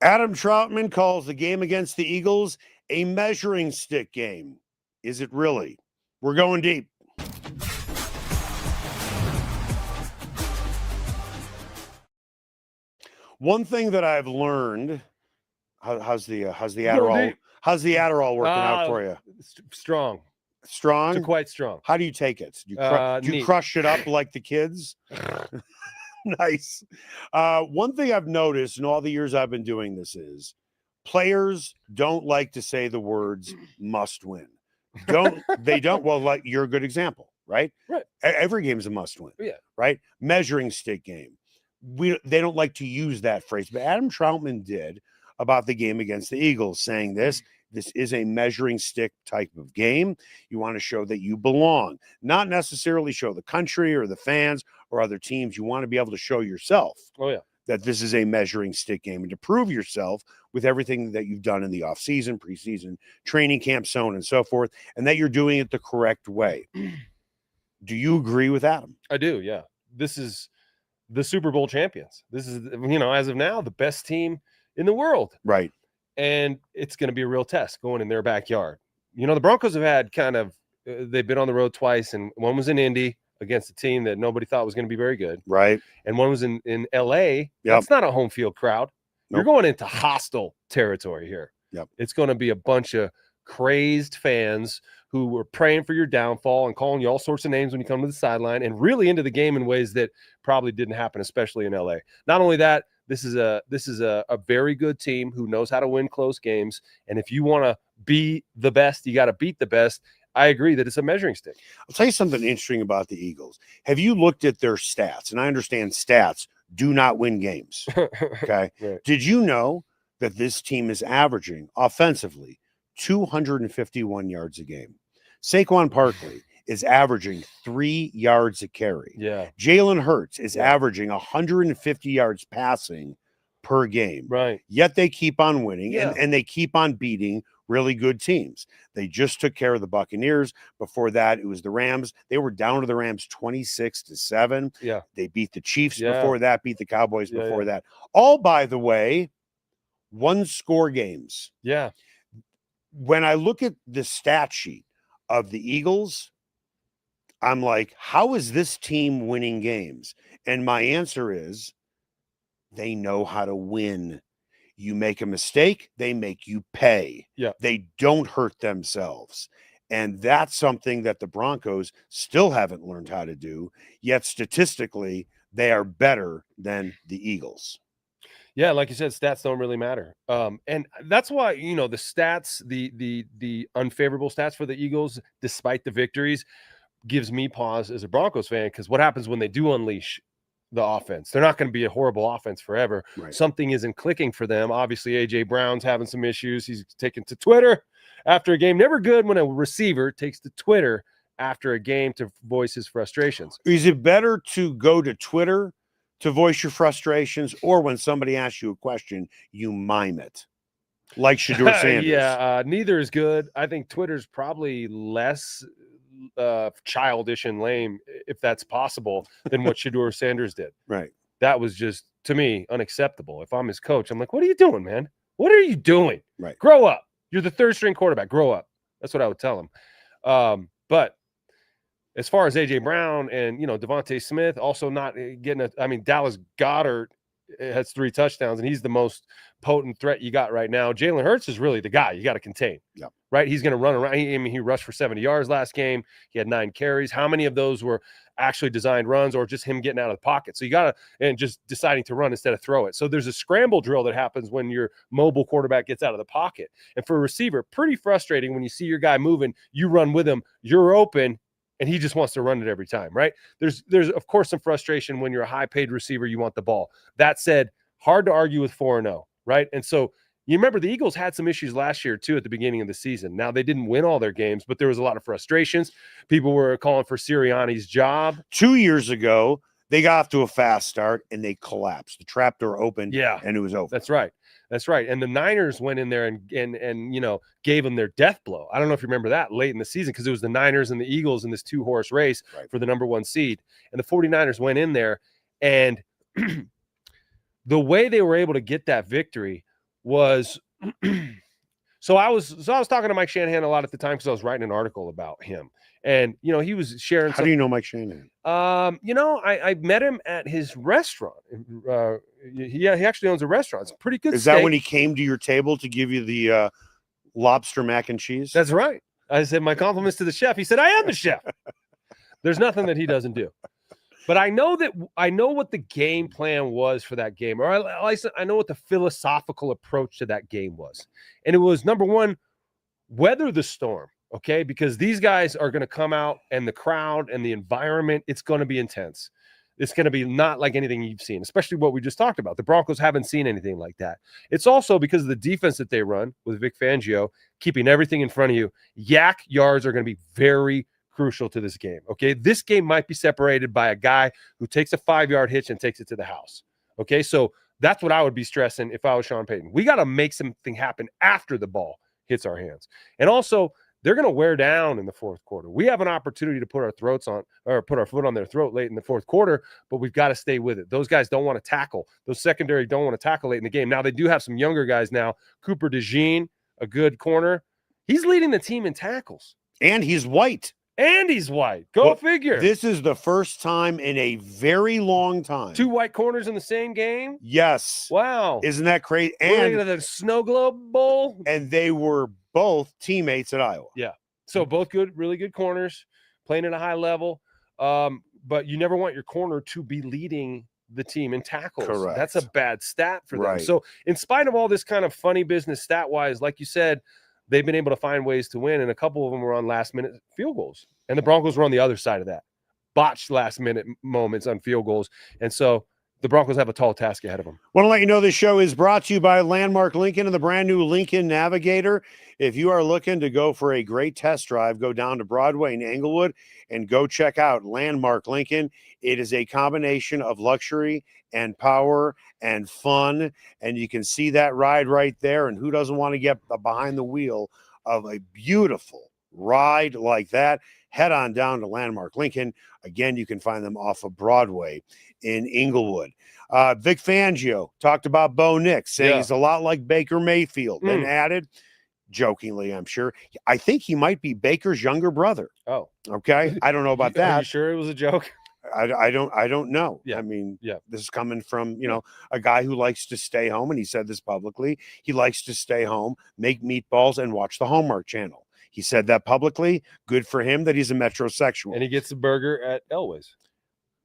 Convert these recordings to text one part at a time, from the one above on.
Adam Troutman calls the game against the Eagles a measuring stick game. Is it really? We're going deep. One thing that I've learned, how's the Adderall? How's the Adderall working out for you? Strong. Strong? Quite strong. How do you take it? Do you crush it up like the kids? Nice. One thing I've noticed in all the years I've been doing this is players don't like to say the words must win. They don't? Well, like you're a good example, right? Right. Every game's a must win. Yeah. Right? Measuring stick game. They don't like to use that phrase, but Adam Troutman did about the game against the Eagles, saying this is a measuring stick type of game. You want to show that you belong, not necessarily show the country or the fans or other teams. You want to be able to show yourself that this is a measuring stick game and to prove yourself with everything that you've done in the offseason, preseason, training camp, so on and so forth, and that you're doing it the correct way. Do you agree with Adam? I do, yeah. This is the Super Bowl champions. This is, as of now, the best team in the world. Right. And it's going to be a real test going in their backyard. The Broncos have had they've been on the road twice, and one was in Indy against a team that nobody thought was going to be very good. Right. And one was in L.A. Yep. That's not a home field crowd. Nope. You're going into hostile territory here. Yep. It's going to be a bunch of crazed fans who were praying for your downfall and calling you all sorts of names when you come to the sideline and really into the game in ways that probably didn't happen, especially in LA. Not only that, this is a very good team who knows how to win close games. And if you want to be the best, you got to beat the best. I agree that it's a measuring stick. I'll tell you something interesting about the Eagles. Have you looked at their stats? And I understand stats do not win games. Okay. Right. Did you know that this team is averaging offensively 251 yards a game? Saquon Barkley is averaging 3 yards a carry. Yeah. Jalen Hurts is averaging 150 yards passing per game. Right. Yet they keep on winning and they keep on beating really good teams. They just took care of the Buccaneers. Before that, it was the Rams. They were down to the Rams 26-7. Yeah. They beat the Chiefs before that, beat the Cowboys before that. All, by the way, one-score games. Yeah. When I look at the stat sheet of the Eagles, I'm like, how is this team winning games? And my answer is they know how to win. You make a mistake, they make you pay. Yeah. They don't hurt themselves. And that's something that the Broncos still haven't learned how to do, yet statistically, they are better than the Eagles. Yeah, like you said, stats don't really matter. And that's why, the stats, the unfavorable stats for the Eagles, despite the victories, gives me pause as a Broncos fan, because what happens when they do unleash the offense? They're not going to be a horrible offense forever. Right. Something isn't clicking for them. Obviously, A.J. Brown's having some issues. He's taken to Twitter after a game. Never good when a receiver takes to Twitter after a game to voice his frustrations. Is it better to go to Twitter to voice your frustrations, or when somebody asks you a question, you mime it like Shedeur Sanders? Neither is good. I think Twitter's probably less childish and lame, if that's possible, than what Shedeur Sanders did. Right. That was just, to me, unacceptable. If I'm his coach, I'm like, what are you doing, man? What are you doing? Right. Grow up. You're the third string quarterback. Grow up. That's what I would tell him. But as far as A.J. Brown and, DeVonta Smith also not getting Dallas Goedert has 3 touchdowns, and he's the most potent threat you got right now. Jalen Hurts is really the guy you got to contain. Yeah. Right? He's going to run around. He rushed for 70 yards last game. He had 9 carries. How many of those were actually designed runs or just him getting out of the pocket? So you got to, and just deciding to run instead of throw it. So there's a scramble drill that happens when your mobile quarterback gets out of the pocket. And for a receiver, pretty frustrating when you see your guy moving, you run with him, you're open, and he just wants to run it every time, right? There's of course some frustration when you're a high-paid receiver, you want the ball. That said, hard to argue with 4-0, right? And so you remember the Eagles had some issues last year too at the beginning of the season. Now they didn't win all their games, but there was a lot of frustrations. People were calling for Sirianni's job. 2 years ago, they got off to a fast start and they collapsed. The trapdoor opened, and it was over. That's right. And the Niners went in there and gave them their death blow. I don't know if you remember that late in the season, because it was the Niners and the Eagles in this 2-horse race for the number 1 seed. And the 49ers went in there, and the way they were able to get that victory was so I was talking to Mike Shanahan a lot at the time because I was writing an article about him. And, he was sharing. How do you know Mike Shanahan? I met him at his restaurant. He actually owns a restaurant. It's a pretty good. Is that when he came to your table to give you the lobster mac and cheese? That's right. I said, my compliments to the chef. He said, I am the chef. There's nothing that he doesn't do. But I know what the game plan was for that game, or I know what the philosophical approach to that game was. And it was, number one, weather the storm, okay? Because these guys are going to come out, and the crowd and the environment, it's going to be intense. It's going to be not like anything you've seen, especially what we just talked about. The Broncos haven't seen anything like that. It's also because of the defense that they run with Vic Fangio, keeping everything in front of you. Yak yards are going to be very crucial to this game, okay? This game might be separated by a guy who takes a 5-yard hitch and takes it to the house, okay? So that's what I would be stressing if I was Sean Payton. We got to make something happen after the ball hits our hands. And also, they're going to wear down in the fourth quarter. We have an opportunity to put our foot on their throat late in the fourth quarter, but we've got to stay with it. Those guys don't want to tackle. Those secondary don't want to tackle late in the game. Now, they do have some younger guys now. Cooper DeJean, a good corner. He's leading the team in tackles. And he's white. Go figure. This is the first time in a very long time. 2 white corners in the same game? Yes. Wow. Isn't that crazy? And the Snow Globe Bowl? And they were both teammates at Iowa. Yeah. So both really good corners, playing at a high level. But you never want your corner to be leading the team in tackles. Correct. That's a bad stat for them. Right. So in spite of all this kind of funny business stat-wise, like you said, they've been able to find ways to win, and a couple of them were on last-minute field goals. And the Broncos were on the other side of that. Botched last-minute moments on field goals. And so the Broncos have a tall task ahead of them. Want to let you know this show is brought to you by Landmark Lincoln and the brand new Lincoln Navigator. If you are looking to go for a great test drive, go down to Broadway in Englewood and go check out Landmark Lincoln. It is a combination of luxury and power and fun, and you can see that ride right there. And who doesn't want to get behind the wheel of a beautiful ride like that? Head on down to Landmark Lincoln. Again, you can find them off of Broadway in Englewood. Vic Fangio talked about Bo Nix, saying he's a lot like Baker Mayfield, and added, jokingly, I'm sure, I think he might be Baker's younger brother. Oh, okay. I don't know about that. Are you sure it was a joke? I don't know. Yeah. I mean, yeah, this is coming from, a guy who likes to stay home, and he said this publicly. He likes to stay home, make meatballs, and watch the Hallmark Channel. He said that publicly. Good for him that he's a metrosexual. And he gets a burger at Elway's.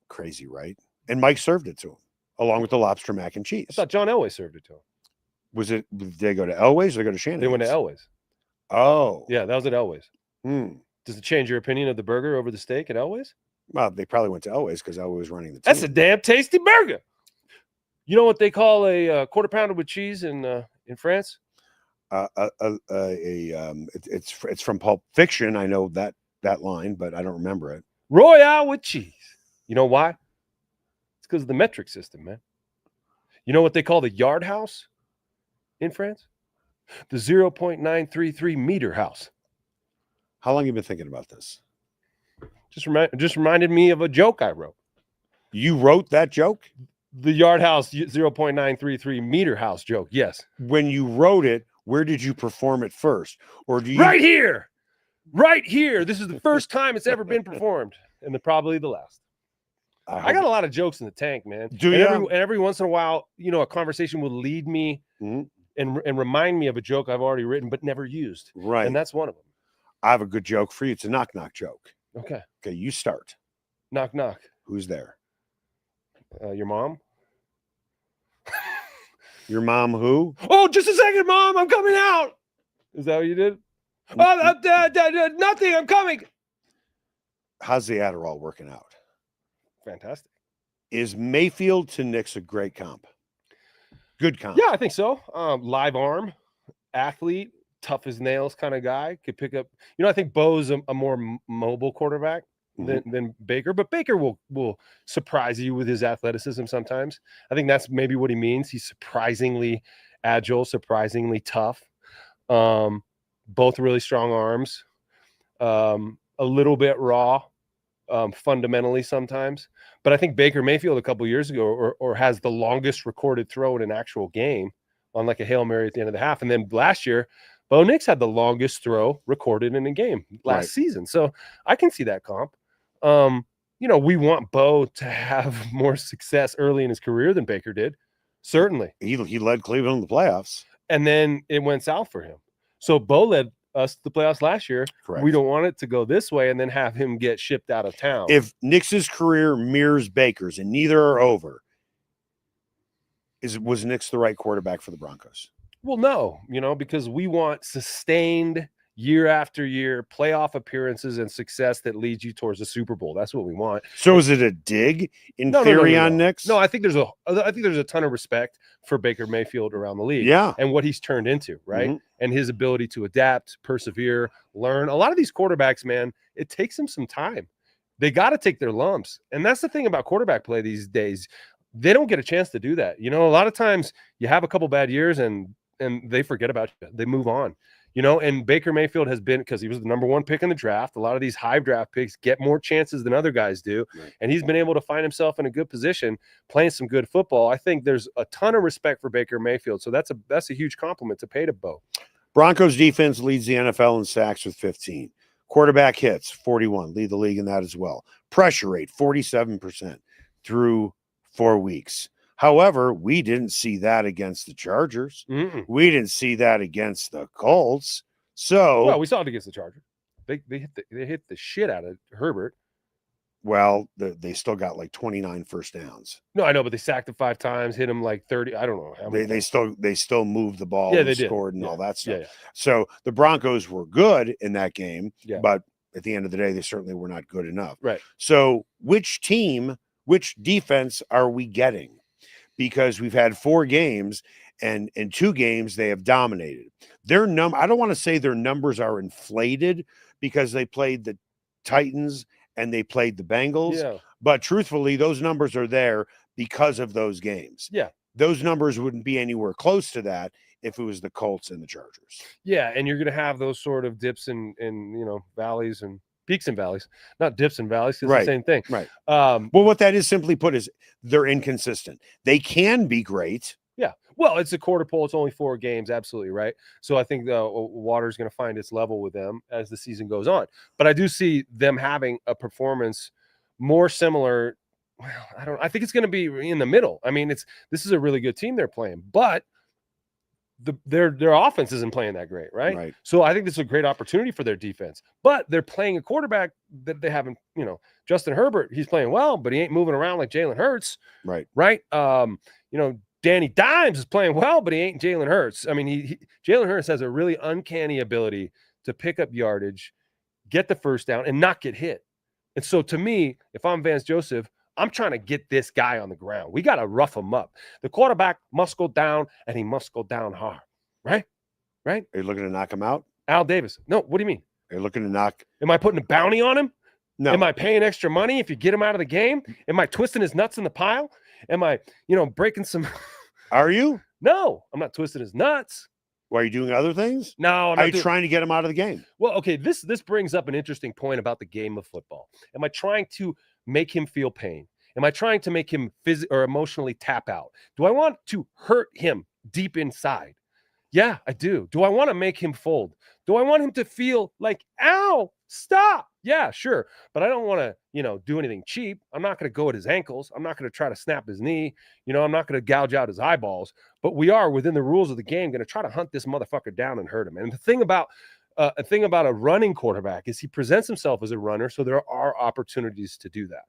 Crazy, right? And Mike served it to him, along with the lobster mac and cheese. I thought John Elway served it to him. Did they go to Elway's or they go to Shannon's? They went to Elway's. Oh. Yeah, that was at Elway's. Does it change your opinion of the burger over the steak at Elway's? Well, they probably went to Elway's because Elway was running the team. That's a damn tasty burger. You know what they call a quarter pounder with cheese in France? It's from Pulp Fiction. I know that line, but I don't remember it. Royale with cheese. You know why? It's because of the metric system, man. You know what they call the yard house in France? The 0.933 meter house. How long have you been thinking about this? Just reminded me of a joke I wrote. You wrote that joke? The yard house 0.933 meter house joke. Yes. When you wrote it, where did you perform it first? Or do you Right here. This is the first time it's ever been performed, and probably the last. I got a lot of jokes in the tank, man. Do you? Every once in a while, a conversation will lead me and remind me of a joke I've already written but never used. Right. And that's one of them. I have a good joke for you. It's a knock-knock joke. Okay, you start. Knock, knock. Who's there? Your mom? Your mom who? Oh, just a second, Mom. I'm coming out. Is that what you did? Oh, nothing. I'm coming. How's the Adderall working out? Fantastic. Is Mayfield to Nix a great comp? Good comp. Yeah, I think so. Live arm, athlete, tough as nails kind of guy. Could pick up. I think Bo's a more mobile quarterback than Baker, but Baker will surprise you with his athleticism sometimes. I think that's maybe what he means. He's surprisingly agile, surprisingly tough. Both really strong arms. A little bit raw, fundamentally sometimes. But I think Baker Mayfield a couple years ago or has the longest recorded throw in an actual game on like a Hail Mary at the end of the half. And then last year, Bo Nix had the longest throw recorded in a game last season. So I can see that comp. We want Bo to have more success early in his career than Baker did. Certainly. He led Cleveland in the playoffs. And then it went south for him. So Bo led us to the playoffs last year. Correct. We don't want it to go this way and then have him get shipped out of town. If Nix's career mirrors Baker's and neither are over, was Nix the right quarterback for the Broncos? Well, no, because we want sustained year after year playoff appearances and success that leads you towards the Super Bowl. That's what we want. So is it a dig in theory on Nix? No, I think there's a ton of respect for Baker Mayfield around the league. Yeah. And what he's turned into, right? Mm-hmm. And his ability to adapt, persevere, learn. A lot of these quarterbacks, man, it takes them some time. They got to take their lumps. And that's the thing about quarterback play these days. They don't get a chance to do that. A lot of times you have a couple bad years and they forget about you. They move on. And Baker Mayfield has been, because he was the number one pick in the draft. A lot of these high draft picks get more chances than other guys do. Right. And he's been able to find himself in a good position playing some good football. I think there's a ton of respect for Baker Mayfield. So that's a huge compliment to pay to Bo. Broncos defense leads the NFL in sacks with 15. Quarterback hits, 41, lead the league in that as well. Pressure rate, 47% through 4 weeks. However, we didn't see that against the Chargers. Mm-mm. We didn't see that against the Colts. So, well, we saw it against the Chargers. They hit the shit out of Herbert. Well, they still got like 29 first downs. No, I know, but they sacked him 5 times, hit him like 30. I don't know how many. They still moved the ball. Yeah, and they scored did. and all that stuff. Yeah. So the Broncos were good in that game, yeah. But at the end of the day, they certainly were not good enough. Right. So which defense are we getting? Because we've had 4 games, and in 2 games they have dominated. I don't want to say their numbers are inflated because they played the Titans and they played the Bengals. Yeah. But truthfully, those numbers are there because of those games. Yeah. Those numbers wouldn't be anywhere close to that if it was the Colts and the Chargers. Yeah, and you're going to have those sort of dips and valleys and peaks and valleys, not dips and valleys. It's right. the same thing. Right. Well, what that is simply put is they're inconsistent. They can be great. Yeah. Well, it's a quarter pole. It's only 4 games. Absolutely right. So I think the water is going to find its level with them as the season goes on. But I do see them having a performance more similar. Well, I think it's going to be in the middle. I mean, this is a really good team they're playing, but their offense isn't playing that great, right? So I think this is a great opportunity for their defense. But they're playing a quarterback that they haven't, Justin Herbert, he's playing well, but he ain't moving around like Jalen Hurts. Right. Danny Dimes is playing well, but he ain't Jalen Hurts. I mean, Jalen Hurts has a really uncanny ability to pick up yardage, get the first down, and not get hit. And so to me, if I'm Vance Joseph, I'm trying to get this guy on the ground. We got to rough him up. The quarterback must go down, and he must go down hard. Right? Right? Are you looking to knock him out? Al Davis. No, what do you mean? Are you looking to knock? Am I putting a bounty on him? No. Am I paying extra money if you get him out of the game? Am I twisting his nuts in the pile? Am I, breaking some? Are you? No, I'm not twisting his nuts. Why, are you doing other things? No, I'm not trying to get him out of the game? Well, okay, this brings up an interesting point about the game of football. Am I trying to make him feel pain? Am I trying to make him physically or emotionally tap out? Do I want to hurt him deep inside? Yeah, I do. Do I want to make him fold? Do I want him to feel like, ow, stop? Yeah, sure. But I don't want to, do anything cheap. I'm not going to go at his ankles. I'm not going to try to snap his knee. I'm not going to gouge out his eyeballs. But we are, within the rules of the game, going to try to hunt this motherfucker down and hurt him. And the thing about a running quarterback is he presents himself as a runner, so there are opportunities to do that.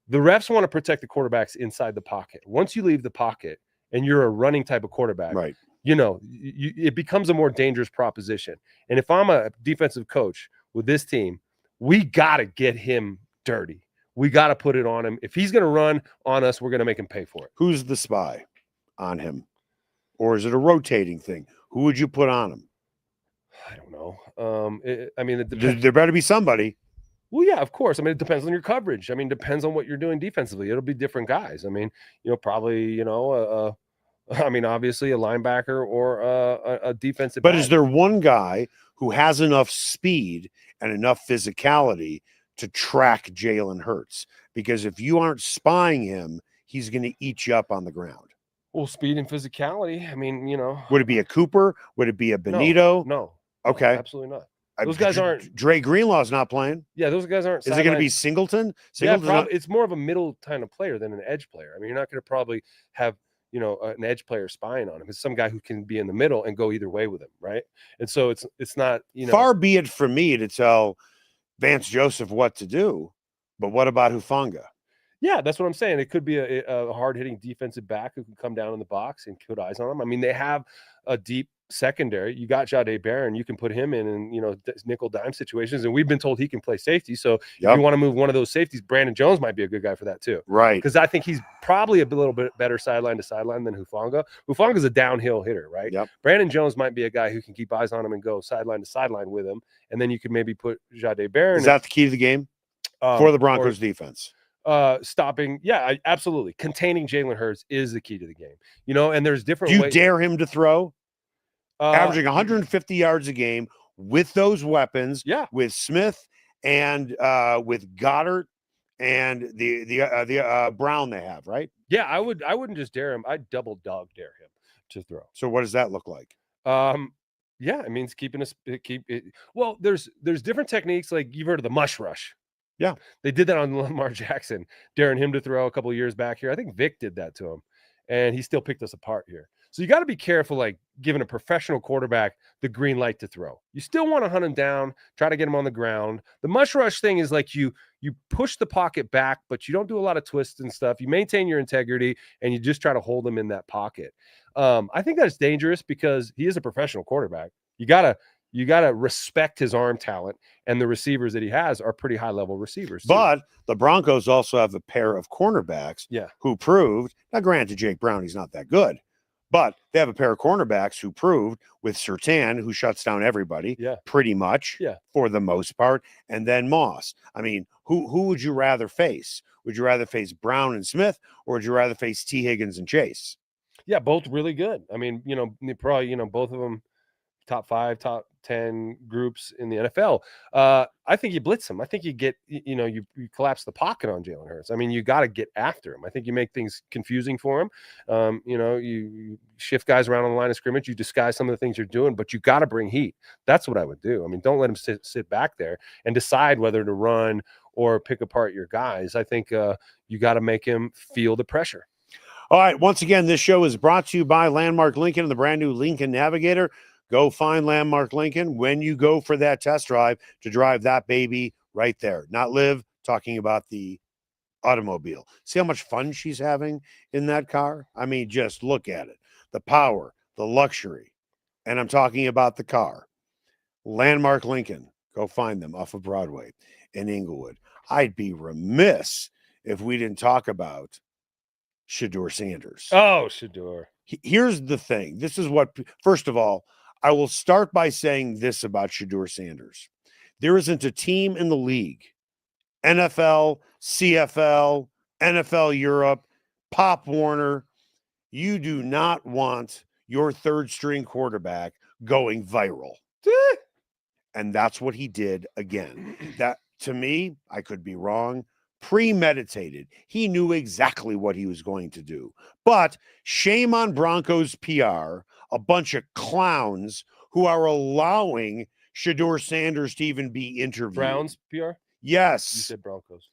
The refs want to protect the quarterbacks inside the pocket. Once you leave the pocket and you're a running type of quarterback, right? It becomes a more dangerous proposition. And if I'm a defensive coach with this team, we got to get him dirty. We got to put it on him. If he's going to run on us, we're going to make him pay for it. Who's the spy on him? Or is it a rotating thing? Who would you put on him? I don't know. There better be somebody. Well, yeah, of course. I mean, it depends on your coverage. I mean, it depends on what you're doing defensively. It'll be different guys. I mean, probably, obviously a linebacker or a defensive But back. Is there one guy who has enough speed and enough physicality to track Jalen Hurts? Because if you aren't spying him, he's going to eat you up on the ground. Well, speed and physicality. I mean, Would it be a Cooper? Would it be a no, Benito? no, Okay. absolutely not. Those guys aren't. Dre Greenlaw's not playing. Yeah, those guys aren't. Is it going to be sideline- Singleton? Yeah, Singleton's probably. It's more of a middle kind of player than an edge player. I mean, you're not going to probably have an edge player spying on him. It's some guy who can be in the middle and go either way with him, right? And so it's not far be it from me to tell Vance Joseph what to do, but what about Hufanga? Yeah, that's what I'm saying. It could be a hard-hitting defensive back who can come down in the box and put eyes on him. I mean, they have a deep secondary. You got Jahdae Barron. You can put him in nickel dime situations, and we've been told he can play safety. So if you want to move one of those safeties, Brandon Jones might be a good guy for that too. Right. Because I think he's probably a little bit better sideline to sideline than Hufanga. Hufanga's a downhill hitter, right? Yep. Brandon Jones might be a guy who can keep eyes on him and go sideline to sideline with him. And then you could maybe put Jahdae Barron. Is that the key to the game for the Broncos defense? Stopping, absolutely. Containing Jalen Hurts is the key to the game. And there's different ways. Do you dare him to throw? Averaging 150 yards a game with those weapons, with Smith and with Goddard and the Brown they have, right? Yeah, I wouldn't just dare him. I'd double dog dare him to throw. So what does that look like? Yeah, it means keep it. Well, there's different techniques. Like you've heard of the mush rush. Yeah, they did that on Lamar Jackson, daring him to throw a couple of years back here. I think Vic did that to him, and he still picked us apart here. So you got to be careful, like giving a professional quarterback the green light to throw. You still want to hunt him down, try to get him on the ground. The mush rush thing is like you push the pocket back, but you don't do a lot of twists and stuff. You maintain your integrity, and you just try to hold him in that pocket. I think that's dangerous because he is a professional quarterback. You gotta respect his arm talent, and the receivers that he has are pretty high level receivers. But the Broncos also have a pair of cornerbacks who proved, now granted, Jake Brown, he's not that good, but they have a pair of cornerbacks who proved with Surtain, who shuts down everybody pretty much for the most part, and then Moss. I mean, who would you rather face? Would you rather face Brown and Smith, or would you rather face T. Higgins and Chase? Yeah, both really good. I mean, probably, both of them top 5, top 10 groups in the NFL. I think you blitz him. I think you get, you collapse the pocket on Jalen Hurts. I mean, you got to get after him. I think you make things confusing for him. You shift guys around on the line of scrimmage. You disguise some of the things you're doing, but you got to bring heat. That's what I would do. I mean, don't let him sit back there and decide whether to run or pick apart your guys. I think you got to make him feel the pressure. All right. Once again, this show is brought to you by Landmark Lincoln and the brand new Lincoln Navigator. Go find Landmark Lincoln when you go for that test drive to drive that baby right there. Not Liv, talking about the automobile. See how much fun she's having in that car? I mean, just look at it. The power, the luxury. And I'm talking about the car. Landmark Lincoln. Go find them off of Broadway in Inglewood. I'd be remiss if we didn't talk about Shedeur Sanders. Oh, Shedeur. Here's the thing. This is what, first of all, I will start by saying this about Shedeur Sanders. There isn't a team in the league, NFL, CFL, NFL Europe, Pop Warner. You do not want your third string quarterback going viral. And that's what he did again. That, to me, I could be wrong, premeditated. He knew exactly what he was going to do. But shame on Broncos PR, a bunch of clowns who are allowing Shedeur Sanders to even be interviewed. Browns PR? Yes. You said Broncos.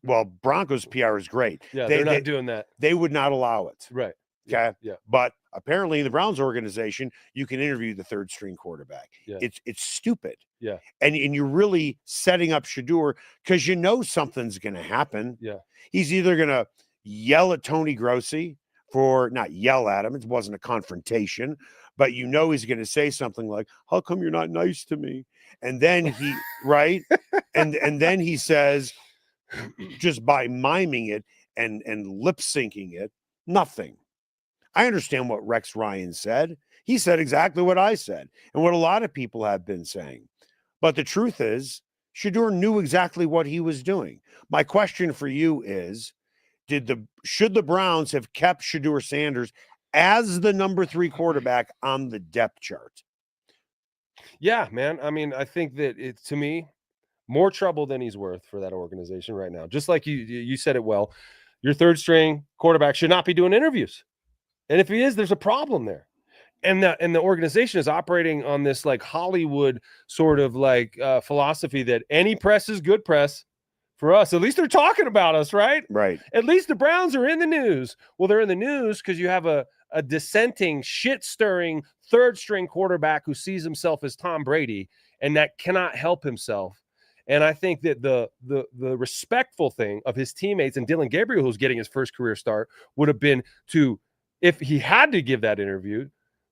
Well, Broncos PR is great. Yeah, they're not doing that. They would not allow it. Right. Okay. Yeah. But apparently in the Browns organization, you can interview the third string quarterback. Yeah. It's stupid. Yeah. And you're really setting up Shedeur because something's going to happen. Yeah. He's either going to yell at Tony Grossi not yell at him. It wasn't a confrontation, but he's going to say something like, "How come you're not nice to me?" And then he, right. And then he says, just by miming it and lip syncing it, nothing. I understand what Rex Ryan said. He said exactly what I said and what a lot of people have been saying. But the truth is, Shedeur knew exactly what he was doing. My question for you is, should the Browns have kept Shedeur Sanders as the number 3 quarterback on the depth chart? Yeah, man. I mean, I think that it's, to me, more trouble than he's worth for that organization right now. Just like you said it well, your third string quarterback should not be doing interviews. And if he is, there's a problem there. And the organization is operating on this like Hollywood sort of like philosophy that any press is good press for us. At least they're talking about us, right? Right. At least the Browns are in the news. Well, they're in the news because you have a dissenting, shit-stirring third-string quarterback who sees himself as Tom Brady and that cannot help himself. And I think that the respectful thing of his teammates and Dylan Gabriel, who's getting his first career start, would have been to, if he had to give that interview,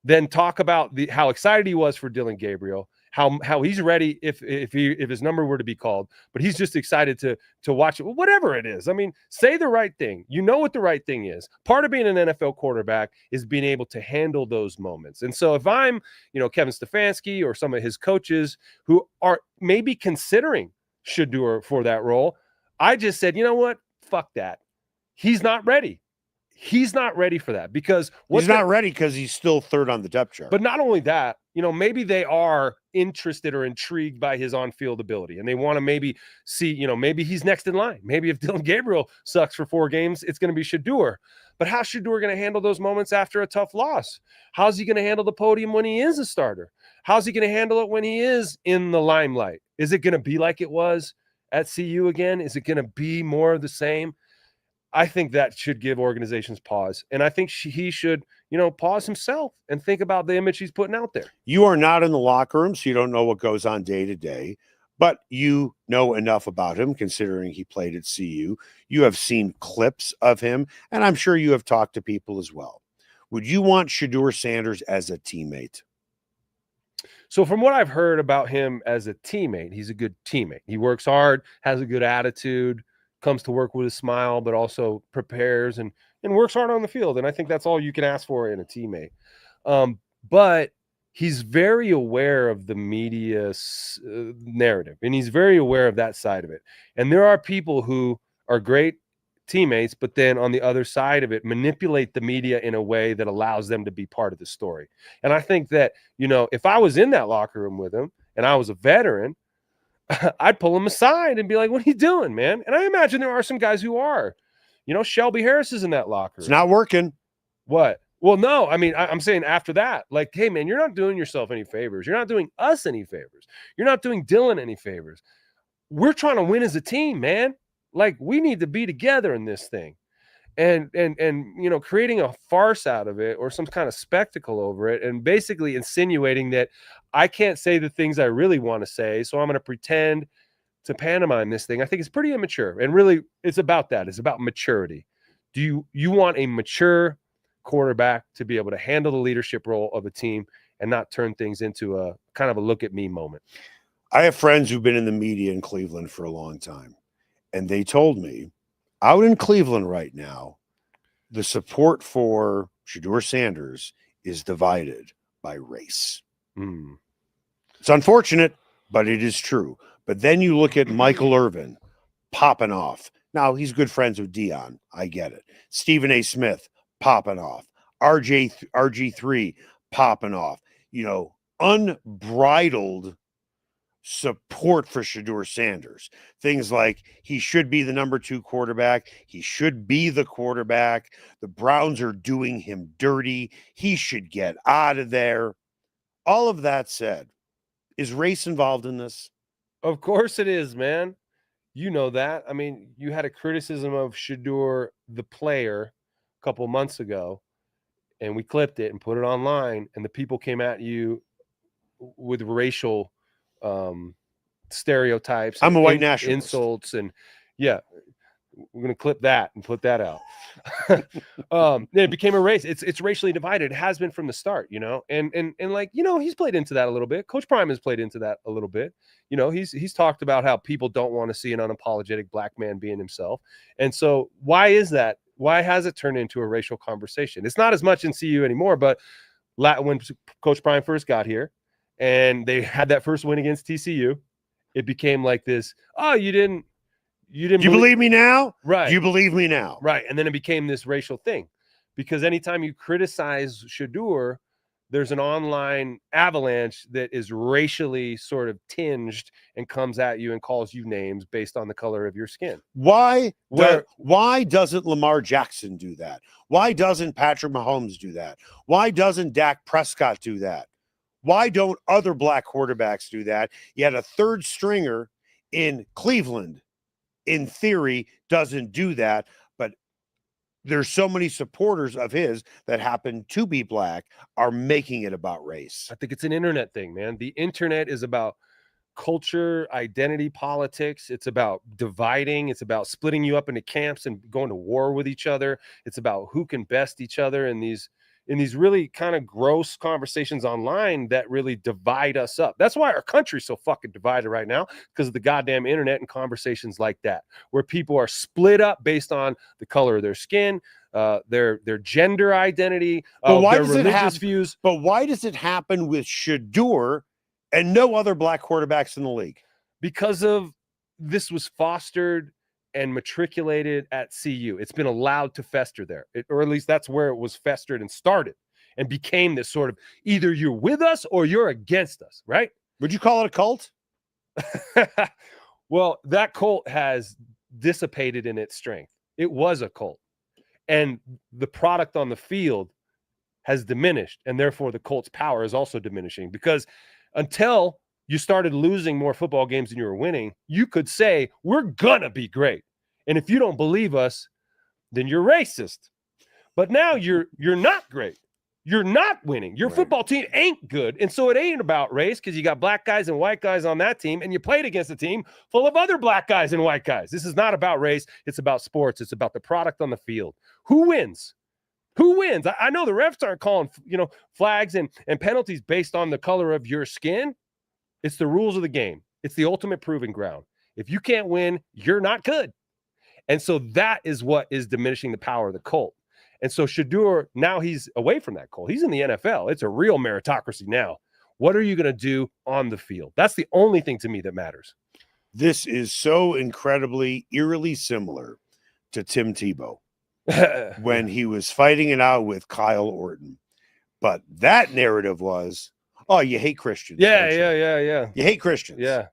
then talk about how excited he was for Dylan Gabriel, how he's ready if his number were to be called, but he's just excited to watch it. Whatever it is. I mean, say the right thing. You know what the right thing is. Part of being an NFL quarterback is being able to handle those moments. And so if I'm, Kevin Stefanski or some of his coaches who are maybe considering Shedeur for that role, I just said, you know what? Fuck that. He's not ready. He's not ready for that because he's not ready because he's still third on the depth chart. But not only that, maybe they are interested or intrigued by his on-field ability and they want to maybe see, maybe he's next in line. Maybe if Dylan Gabriel sucks for 4 games, it's going to be Shedeur. But how's Shedeur going to handle those moments after a tough loss? How's he going to handle the podium when he is a starter? How's he going to handle it when he is in the limelight? Is it going to be like it was at CU again? Is it going to be more of the same? I think that should give organizations pause. And I think he should, pause himself and think about the image he's putting out there. You are not in the locker room, so you don't know what goes on day to day, but you know enough about him considering he played at CU. You have seen clips of him, and I'm sure you have talked to people as well. Would you want Shedeur Sanders as a teammate? So from what I've heard about him as a teammate, he's a good teammate. He works hard, has a good attitude, comes to work with a smile, but also prepares and works hard on the field. And I think that's all you can ask for in a teammate. But he's very aware of the media narrative, and he's very aware of that side of it. And there are people who are great teammates, but then on the other side of it, manipulate the media in a way that allows them to be part of the story. And I think that, if I was in that locker room with him and I was a veteran, I'd pull him aside and be like, what are you doing, man? And I imagine there are some guys who are. Shelby Harris is in that locker room. It's not working. What? Well, no. I mean, I'm saying after that, like, hey, man, you're not doing yourself any favors. You're not doing us any favors. You're not doing Dylan any favors. We're trying to win as a team, man. Like, we need to be together in this thing. And creating a farce out of it or some kind of spectacle over it and basically insinuating that I can't say the things I really want to say, so I'm going to pretend to pantomime this thing. I think it's pretty immature. And really, it's about that. It's about maturity. Do you want a mature quarterback to be able to handle the leadership role of a team and not turn things into a kind of a look at me moment? I have friends who've been in the media in Cleveland for a long time, and they told me out in Cleveland right now, the support for Shedeur Sanders is divided by race. It's unfortunate, but it is true. But then you look at Michael Irvin popping off. Now, he's good friends with Dion. I get it. Stephen A. Smith popping off. RG3 popping off. Unbridled support for Shedeur Sanders. Things like he should be the number 2 quarterback. He should be the quarterback. The Browns are doing him dirty. He should get out of there. All of that said, is race involved in this? Of course it is, man. You know that. I mean, you had a criticism of Shedeur, the player, a couple months ago, and we clipped it and put it online, and the people came at you with racial stereotypes. I'm a white nationalist. Insults, and yeah, we're gonna clip that and put that out. It became a race. It's racially divided. It has been from the start, and like, he's played into that a little bit. Coach Prime has played into that a little bit. He's talked about how people don't want to see an unapologetic black man being himself. And so why is that? Why has it turned into a racial conversation? It's not as much in CU anymore, but when Coach Prime first got here and they had that first win against TCU, it became like this, you believe me now? Right. Do you believe me now? Right. And then it became this racial thing because anytime you criticize Shedeur, there's an online avalanche that is racially sort of tinged and comes at you and calls you names based on the color of your skin. Why doesn't Lamar Jackson do that? Why doesn't Patrick Mahomes do that? Why doesn't Dak Prescott do that? Why don't other black quarterbacks do that? Yet a third stringer in Cleveland, in theory, doesn't do that. But there's so many supporters of his that happen to be black are making it about race. I think it's an internet thing, man. The internet is about culture, identity, politics. It's about dividing. It's about splitting you up into camps and going to war with each other. It's about who can best each other in these really kind of gross conversations online that really divide us up. That's why our country's so fucking divided right now, because of the goddamn internet and conversations like that, where people are split up based on the color of their skin, their gender identity, their religious views. But why does it happen with Shador and no other black quarterbacks in the league? Because of this was fostered and matriculated at CU. It's been allowed to fester there, or at least that's where it was festered and started and became this sort of either you're with us or you're against us, right? Would you call it a cult? Well, that cult has dissipated in its strength. It was a cult, and the product on the field has diminished, and therefore the cult's power is also diminishing, because until you started losing more football games than you were winning, you could say, we're gonna be great. And if you don't believe us, then you're racist. But now you're not great. You're not winning. Your football team ain't good. And so it ain't about race, because you got black guys and white guys on that team, and you played against a team full of other black guys and white guys. This is not about race. It's about sports. It's about the product on the field. Who wins? Who wins? I know the refs aren't calling, flags and penalties based on the color of your skin. It's the rules of the game. It's the ultimate proving ground. If you can't win, you're not good. And so that is what is diminishing the power of the cult. And so Shador, now he's away from that cult. He's in the NFL. It's a real meritocracy now. What are you going to do on the field? That's the only thing to me that matters. This is so incredibly, eerily similar to Tim Tebow when he was fighting it out with Kyle Orton. But that narrative was, oh, you hate Christians. Yeah. You hate Christians. Yeah.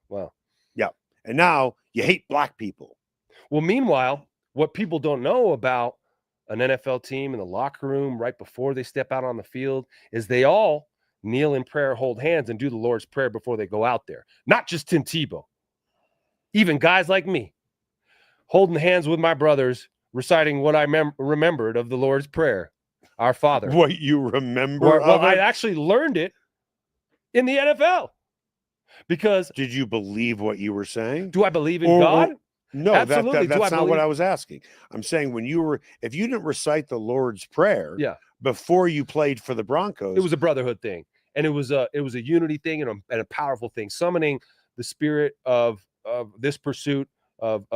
Well. Yeah. And now you hate black people. Well, meanwhile, what people don't know about an NFL team in the locker room right before they step out on the field is they all kneel in prayer, hold hands, and do the Lord's Prayer before they go out there. Not just Tim Tebow. Even guys like me, holding hands with my brothers, reciting what I remembered of the Lord's Prayer. Our Father. What you remember? Well, I actually learned it in the NFL. Because did you believe what you were saying? Do I believe in God? No, absolutely. That's not what I was asking. I'm saying if you didn't recite the Lord's Prayer before you played for the Broncos, it was a brotherhood thing, and it was a unity thing and a powerful thing, summoning the spirit of this pursuit of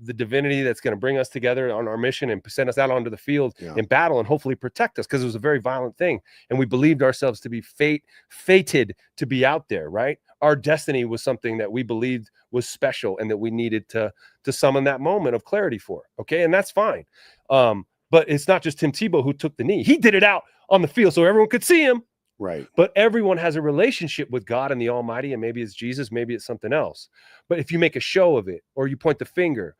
the divinity that's going to bring us together on our mission and send us out onto the field in battle and hopefully protect us, because it was a very violent thing. And we believed ourselves to be fated to be out there, right? Our destiny was something that we believed was special and that we needed to summon that moment of clarity for. Okay. And that's fine. But it's not just Tim Tebow who took the knee. He did it out on the field so everyone could see him. Right. But everyone has a relationship with God and the Almighty, and maybe it's Jesus, maybe it's something else. But if you make a show of it or you point the finger,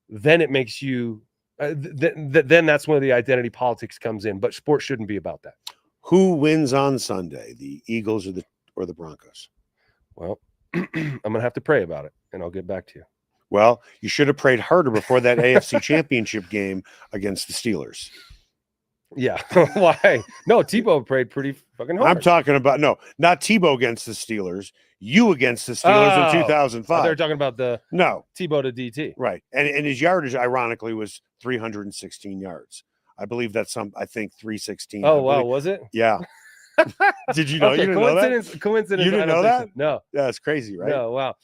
then it makes you then that's when the identity politics comes in. But sports shouldn't be about that. Who wins on Sunday, the Eagles or the Broncos? Well, I'm gonna have to pray about it, and I'll get back to you. Well, you should have prayed harder before that AFC Championship game against the Steelers. Yeah. Why? No, Tebow prayed pretty fucking hard. I'm talking about, no, not Tebow against the Steelers. You against the Steelers in 2005. They're talking about Tebow to DT. Right. And his yardage, ironically, was 316 yards. I believe that's I think 316. Oh, wow. Was it? Yeah. Did you know? Okay, you didn't know that? Coincidence. You didn't know that? So. No. Yeah, it's crazy, right? No, wow.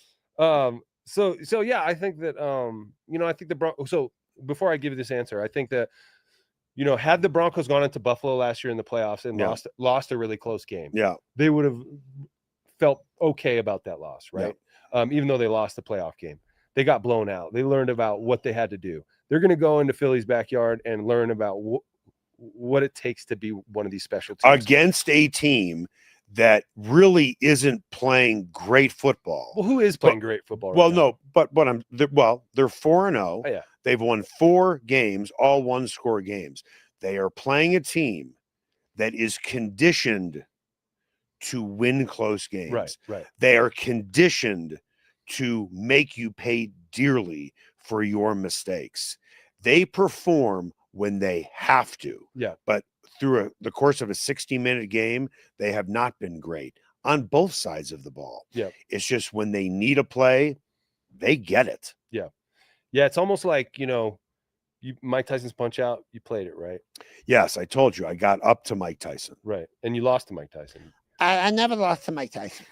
So yeah, I think that I think the Broncos. So before I give you this answer, I think that had the Broncos gone into Buffalo last year in the playoffs and lost a really close game, they would have felt okay about that loss, right? Even though they lost the playoff game, they got blown out. They learned about what they had to do. They're going to go into Philly's backyard and learn about what it takes to be one of these special teams against a team that really isn't playing great football. Well, who is playing great football? Well, right now? no, but they're 4-0. Oh, yeah. They've won 4 games, all one-score games. They are playing a team that is conditioned to win close games. Right. They are conditioned to make you pay dearly for your mistakes. They perform when they have to. Yeah. But through the course of a 60-minute game, they have not been great on both sides of the ball. Yeah. It's just when they need a play, they get it. Yeah, it's almost like, Mike Tyson's Punch Out, you played it, right? Yes, I told you. I got up to Mike Tyson. Right. And you lost to Mike Tyson. I never lost to Mike Tyson.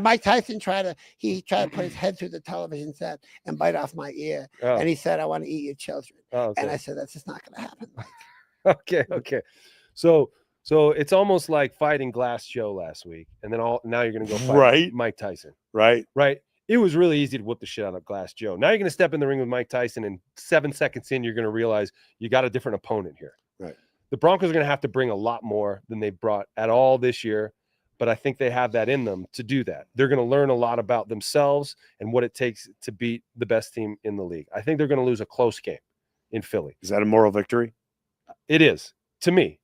Mike Tyson tried to put his head through the television set and bite off my ear. Oh. And he said, I want to eat your children. Oh, okay. And I said, that's just not going to happen. Okay. So it's almost like fighting Glass Joe last week. And then now you're going to go fight Mike Tyson. Right. It was really easy to whoop the shit out of Glass Joe. Now you're going to step in the ring with Mike Tyson, and 7 seconds in, you're going to realize you got a different opponent here. Right. The Broncos are going to have to bring a lot more than they brought at all this year, but I think they have that in them to do that. They're going to learn a lot about themselves and what it takes to beat the best team in the league. I think they're going to lose a close game in Philly. Is that a moral victory? It is, to me.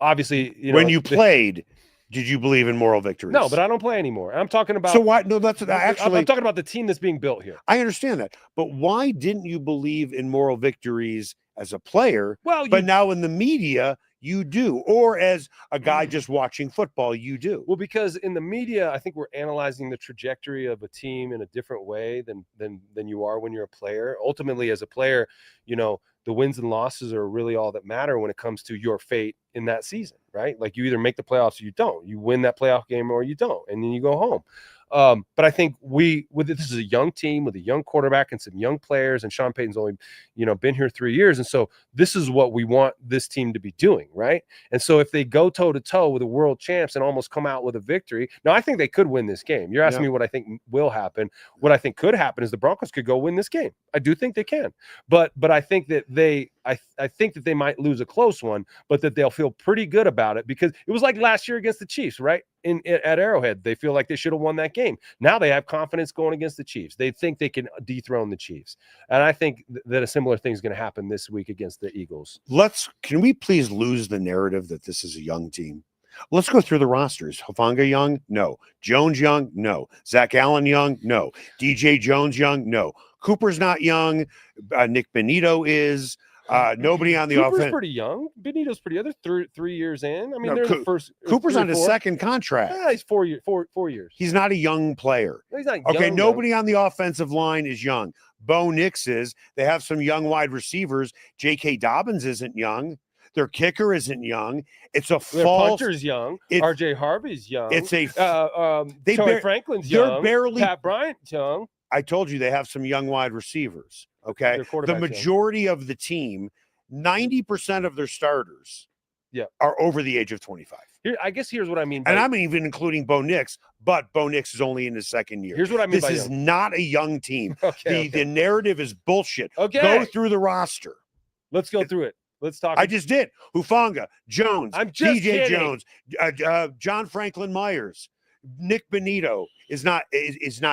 Obviously, when you played, did you believe in moral victories? No, but I don't play anymore. I'm talking about. So why? No, that's actually. I'm talking about the team that's being built here. I understand that, but why didn't you believe in moral victories as a player? Well, but now in the media, you do, or as a guy just watching football, you do. Well, because in the media, I think we're analyzing the trajectory of a team in a different way than you are when you're a player. Ultimately, as a player, the wins and losses are really all that matter when it comes to your fate in that season, right? Like you either make the playoffs or you don't. You win that playoff game or you don't, and then you go home. But I think this is a young team with a young quarterback and some young players, and Sean Payton's only, been here 3 years. And so this is what we want this team to be doing, right? And so if they go toe to toe with the world champs and almost come out with a victory, now I think they could win this game. You're asking me what I think will happen. What I think could happen is the Broncos could go win this game. I do think they can, but I think that I think that they might lose a close one, but that they'll feel pretty good about it, because it was like last year against the Chiefs, right? At Arrowhead, they feel like they should have won that game. Now they have confidence going against the Chiefs. They think they can dethrone the Chiefs. And I think that a similar thing is going to happen this week against the Eagles. Can we please lose the narrative that this is a young team? Let's go through the rosters. Hufanga young? No. Jones young? No. Zach Allen young? No. DJ Jones young? No. Cooper's not young. Nick Benito is. Nobody on the Cooper's offense. Pretty young. Benito's pretty young. They're 3 years in. I mean, No, they're the first. Cooper's on his 4. second contract. Yeah, he's 4 years. He's not a young player. No, he's not Okay, young, nobody on the offensive line is young. Bo Nix is. They have some young wide receivers. J.K. Dobbins isn't young. Their kicker isn't young. It's a Their false. puncher's young. R.J. Harvey's young. It's a. Troy Franklin's they're young. barely. Pat Bryant's young. I told you they have some young wide receivers. Okay, the majority of the team, 90% of their starters, are over the age of 25. I guess here's what I mean. And I'm even including Bo Nix, but Bo Nix is only in his second year. Here's what I mean. This is not a young team. Okay. The narrative is bullshit. Okay. Go through the roster. Let's go through it. Let's talk. I just did. Hufanga, Jones, DJ kidding. Jones, John Franklin Myers, Nick Benito is not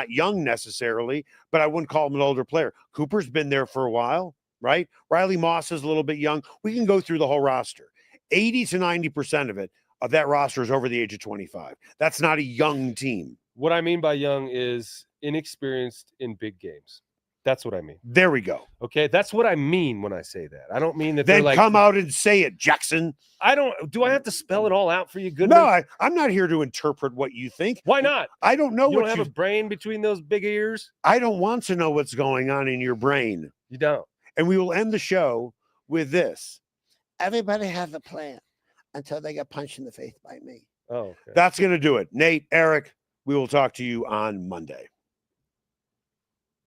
young necessarily, but I wouldn't call him an older player. Cooper's been there for a while, right? Riley Moss is a little bit young. We can go through the whole roster. 80 to 90% of that roster is over the age of 25. That's not a young team. What I mean by young is inexperienced in big games. That's what I mean. There we go. Okay, that's what I mean when I say that. I don't mean that. Then they're like, come out and say it, Jackson. I don't. Do I have to spell it all out for you, Goodman? No, I'm not here to interpret what you think. Why not? I don't know you what don't have a brain between those big ears. I don't want to know what's going on in your brain. You don't. And we will end the show with this. Everybody has a plan until they get punched in the face by me. Oh, okay. That's going to do it. Nate, Eric, we will talk to you on Monday.